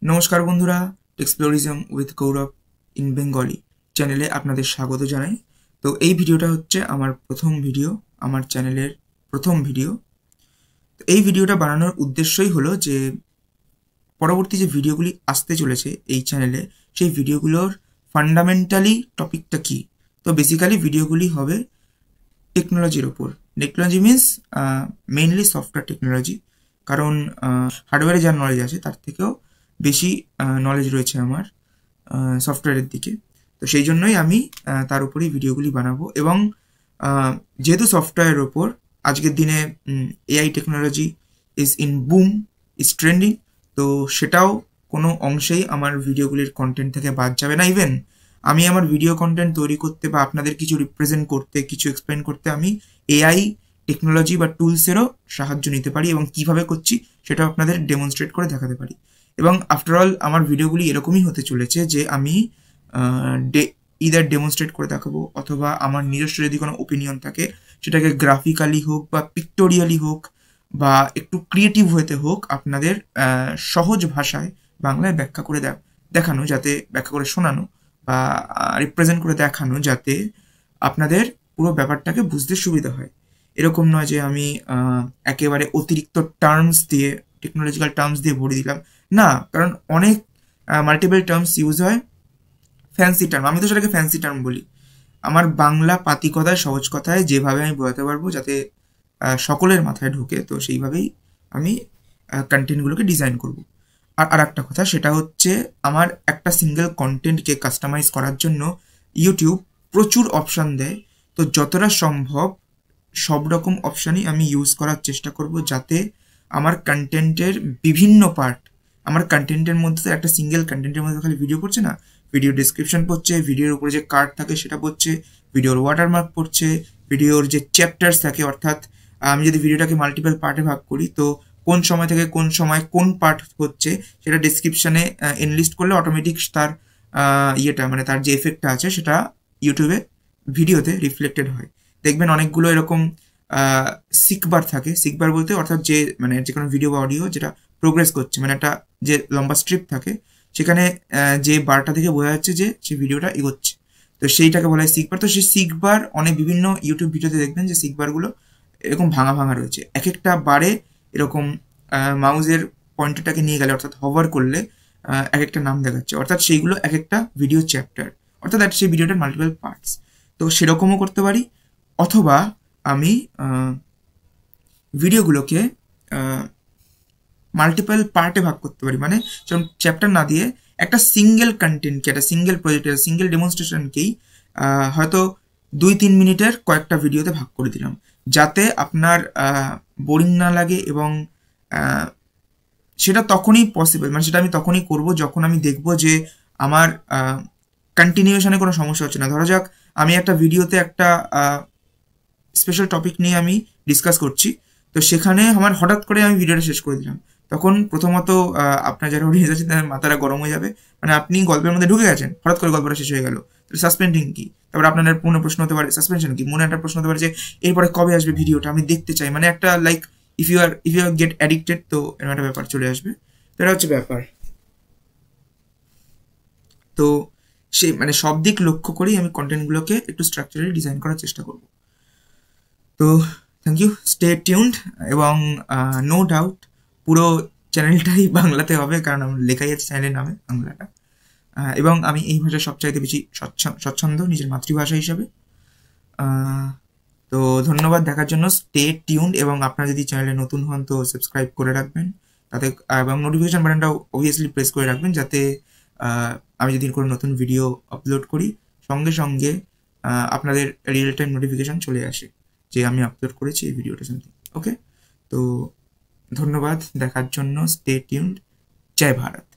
নমস্কার বন্ধুরা, এক্সপ্লোরিজম with Gaurav in Bengali চ্যানেলে আপনাদের স্বাগত জানাই। তো এই ভিডিওটা হচ্ছে আমার প্রথম ভিডিও, আমার চ্যানেলের প্রথম ভিডিও। তো এই ভিডিওটা বানানোর উদ্দেশ্যই হলো যে পরবর্তী যে ভিডিওগুলি আসতে চলেছে এই চ্যানেলে, সেই ভিডিওগুলোর ফান্ডামেন্টালি টপিকটা কী। তো বেসিক্যালি ভিডিওগুলি হবে টেকনোলজির ওপর। Technology means mainly software technology, কারণ হার্ডওয়্যারে যার নলেজ আছে তার থেকেও বেশি নলেজ রয়েছে আমার সফটওয়্যারের দিকে। তো সেই জন্যই আমি তার উপরেই ভিডিওগুলি বানাবো। এবং যেহেতু সফটওয়্যারের ওপর আজকের দিনে AI technology is in broom, is trending, তো সেটাও কোনো অংশেই আমার ভিডিওগুলির কন্টেন্ট থেকে বাদ যাবে না। ইভেন আমি আমার ভিডিও কন্টেন্ট তৈরি করতে বা আপনাদের কিছু রিপ্রেজেন্ট করতে, কিছু এক্সপ্লেন করতে আমি এআই টেকনোলজি বা টুলসেরও সাহায্য নিতে পারি, এবং কিভাবে করছি সেটাও আপনাদের ডেমনস্ট্রেট করে দেখাতে পারি। এবং আফটারঅল আমার ভিডিওগুলি এরকমই হতে চলেছে যে আমি ইদার ডেমনস্ট্রেট করে দেখাবো, অথবা আমার নিজস্ব যদি কোনো ওপিনিয়ন থাকে সেটাকে গ্রাফিক্যালি হোক বা পিক্টোরিয়ালি হোক বা একটু ক্রিয়েটিভ হতে হোক, আপনাদের সহজ ভাষায় বাংলায় ব্যাখ্যা করে দেখানো, যাতে ব্যাখ্যা করে শোনানো বা রিপ্রেজেন্ট করে দেখানো, যাতে আপনাদের পুরো ব্যাপারটাকে বুঝতে সুবিধা হয়। এরকম নয় যে আমি একেবারে অতিরিক্ত টার্মস দিয়ে, টেকনোলজিক্যাল টার্মস দিয়ে ভরে দিলাম। না, কারণ অনেক মাল্টিপল টার্মস ইউজ হয়, ফ্যান্সি টার্ম, আমি তো সেটাকে ফ্যান্সি টার্ম বলি। আমার বাংলা পাতি কথায়, সহজ কথায় যেভাবে আমি বোঝাতে পারবো যাতে সকলের মাথায় ঢোকে, তো সেইভাবেই আমি কন্টেন্টগুলোকে ডিজাইন করব। আর একটা কথা, সেটা হচ্ছে আমার একটা সিঙ্গেল কন্টেন্টকে কাস্টমাইজ করার জন্য ইউটিউব প্রচুর অপশান দেয়। তো যতটা সম্ভব সব রকম অপশানই আমি ইউজ করার চেষ্টা করব, যাতে আমার কন্টেন্টের বিভিন্ন পার্ট, আমার কন্টেন্টের মধ্যে তো একটা সিঙ্গেল কন্টেন্টের মধ্যে খালি ভিডিও পড়ছে না, ভিডিও ডিসক্রিপশন পড়ছে, ভিডিওর উপরে যে কার্ড থাকে সেটা পড়ছে, ভিডিওর ওয়াটারমার্ক পড়ছে, ভিডিওর যে চ্যাপ্টার্স থাকে, অর্থাৎ আমি যদি ভিডিওটাকে মাল্টিপল পার্টে ভাগ করি তো কোন সময় থেকে কোন সময় কোন পার্ট হচ্ছে সেটা ডিসক্রিপশানে এনলিস্ট করলে অটোমেটিক তার ইয়েটা, মানে তার যে এফেক্টটা আছে সেটা ইউটিউবে ভিডিওতে রিফ্লেক্টেড হয়। দেখবেন অনেকগুলো এরকম সিকবার থাকে। সিকবার বলতে অর্থাৎ যে মানে যে কোনো ভিডিও বা অডিও যেটা প্রোগ্রেস করছে, মানে একটা যে লম্বা স্ট্রিপ থাকে, সেখানে যে বারটা থেকে বোঝা যাচ্ছে যে সেই ভিডিওটা এগোচ্ছে, তো সেইটাকে বলা হয় সিকবার। তো সেই সিকবার অনেক বিভিন্ন ইউটিউব ভিডিওতে দেখবেন যে সিকবারগুলো এরকম ভাঙা ভাঙা রয়েছে। এক একটা বারে এরকম মাউসের পয়েন্টারটাকে নিয়ে গেলে, অর্থাৎ হভার করলে এক একটা নাম দেখাচ্ছে, অর্থাৎ সেইগুলো এক একটা ভিডিও চ্যাপ্টার, অর্থাৎ সেই ভিডিওটার মাল্টিপল পার্টস। তো সেরকমও করতে পারি, অথবা আমি ভিডিওগুলোকে মাল্টিপল পার্টে ভাগ করতে পারি, মানে যেমন চ্যাপ্টার না দিয়ে একটা সিঙ্গেল কন্টেন্টকে, একটা সিঙ্গেল প্রজেক্টের সিঙ্গেল ডেমনস্ট্রেশনকেই হয়তো 2-3 মিনিটের কয়েকটা ভিডিওতে ভাগ করে দিলাম, যাতে আপনার বোরিং না লাগে। এবং সেটা তখনই পসিবল, মানে সেটা আমি তখনই করব যখন আমি দেখব যে আমার কন্টিনিউশনে কোনো সমস্যা হচ্ছে না। ধরা যাক আমি একটা ভিডিওতে একটা স্পেশাল টপিক নিয়ে আমি ডিসকাস করছি, তো সেখানে আমার হঠাৎ করে আমি ভিডিওটা শেষ করে দিলাম, তখন প্রথমত আপনার যারা অডিয়েন্স আছে তাদের মাথাটা গরম হয়ে যাবে, মানে আপনি গল্পের মধ্যে ঢুকে গেছেন, হঠাৎ করে গল্পটা শেষ হয়ে গেল, তাহলে সাসপেন্ডিং কি? তারপর আপনার পূর্ণ প্রশ্ন হতে পারে সাসপেনশন কি, মনে একটা প্রশ্ন হতে পারে যে এরপরে কবে আসবে ভিডিওটা, আমি দেখতে চাই, মানে একটা like if you get addicted, তো এরকম একটা ব্যাপার চলে আসবে। তো এটা হচ্ছে ব্যাপার। তো সেই মানে সব দিক লক্ষ্য করেই আমি কন্টেন্টগুলোকে একটু স্ট্রাকচারালি ডিজাইন করার চেষ্টা করব। তো থ্যাংক ইউ, স্টে টিউনড। এবং নো ডাউট পুরো চ্যানেলটাই বাংলাতে হবে, কারণ আমার লেখাই আছে চ্যানেলের নামে বাংলাটা। এবং আমি এই ভাষায় সবচাইতে বেশি স্বচ্ছন্দ নিজের মাতৃভাষা হিসাবে। তো ধন্যবাদ দেখার জন্য, স্টে টিউনড। এবং আপনারা যদি চ্যানেলে নতুন হন তো সাবস্ক্রাইব করে রাখবেন তাতে, এবং নোটিফিকেশান বাটনটাও অবভিয়াসলি প্রেস করে রাখবেন, যাতে আমি যদি কোনো নতুন ভিডিও আপলোড করি সঙ্গে সঙ্গে আপনাদের রিয়েল টাইম নোটিফিকেশান চলে আসে যে আমি আপলোড করেছি এই ভিডিওটা সামথিং। ওকে, তো ধন্যবাদ দেখার জন্য, স্টে টিউনড। জয় ভারত।